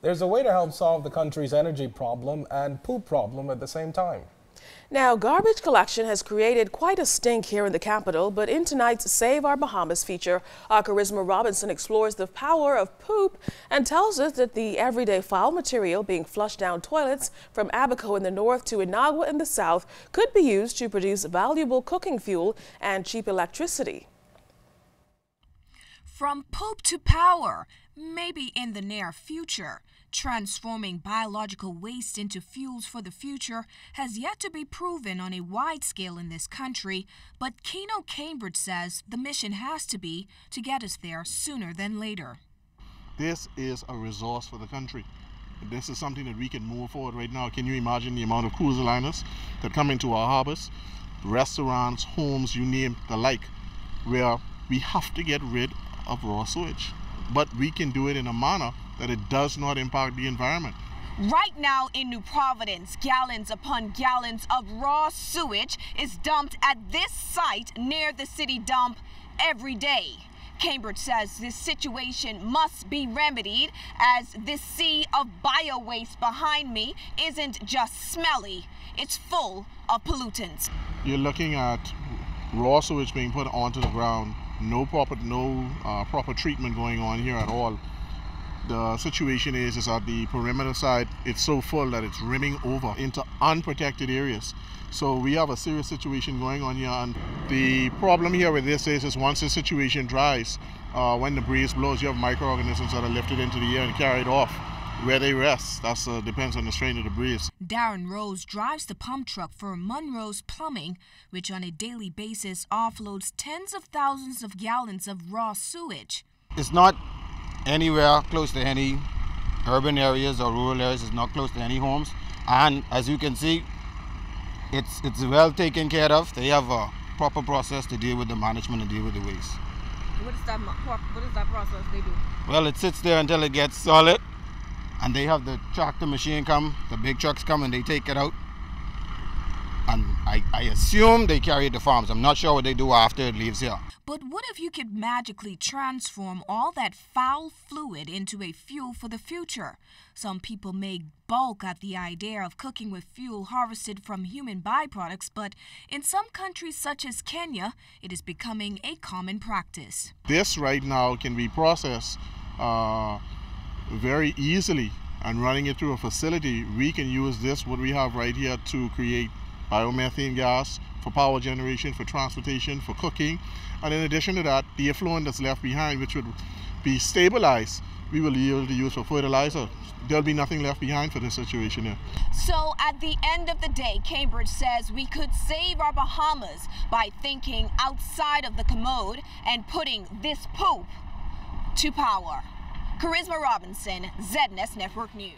There's a way to help solve the country's energy problem and poop problem at the same time. Now, garbage collection has created quite a stink here in the capital, but in tonight's Save Our Bahamas feature, our Charisma Robinson explores the power of poop and tells us that the everyday foul material being flushed down toilets from Abaco in the north to Inagua in the south could be used to produce valuable cooking fuel and cheap electricity. From poop to power, maybe in the near future. Transforming biological waste into fuels for the future has yet to be proven on a wide scale in this country, but Keno Cambridge says the mission has to be to get us there sooner than later. This is a resource for the country. This is something that we can move forward right now. Can you imagine the amount of cruiser liners that come into our harbors, restaurants, homes, you name the like, where we have to get rid of raw sewage. But we can do it in a manner that it does not impact the environment. Right now in New Providence, gallons upon gallons of raw sewage is dumped at this site near the city dump every day. Cambridge says this situation must be remedied as this sea of bio-waste behind me isn't just smelly, it's full of pollutants. You're looking at raw sewage being put onto the ground, no proper treatment going on here at all. The situation is at the perimeter side, it's so full that it's rimming over into unprotected areas. So we have a serious situation going on here, and the problem here with this is once the situation dries, when the breeze blows, you have microorganisms that are lifted into the air and carried off where they rest. That depends on the strain of the breeze. Darren Rose drives the pump truck for Monroe's Plumbing, which on a daily basis offloads tens of thousands of gallons of raw sewage. It's not anywhere close to any urban areas or rural areas. It's not close to any homes, and as you can see, it's well taken care of. They have a proper process to deal with the management and deal with the waste. What is that process they do? Well, it sits there until it gets solid, and they have the tractor machine come, the big trucks come, and they take it out. And I assume they carry it to farms. I'm not sure what they do after it leaves here. But what if you could magically transform all that foul fluid into a fuel for the future? Some people may balk at the idea of cooking with fuel harvested from human byproducts, but in some countries such as Kenya, it is becoming a common practice. This right now can be processed very easily, and running it through a facility, we can use this, what we have right here, to create biomethane gas for power generation, for transportation, for cooking. And in addition to that, the effluent that's left behind, which would be stabilized, we will be able to use for fertilizer. There'll be nothing left behind for this situation here. So at the end of the day, Cambridge says we could save our Bahamas by thinking outside of the commode and putting this poop to power. Charisma Robinson, ZNS Network News.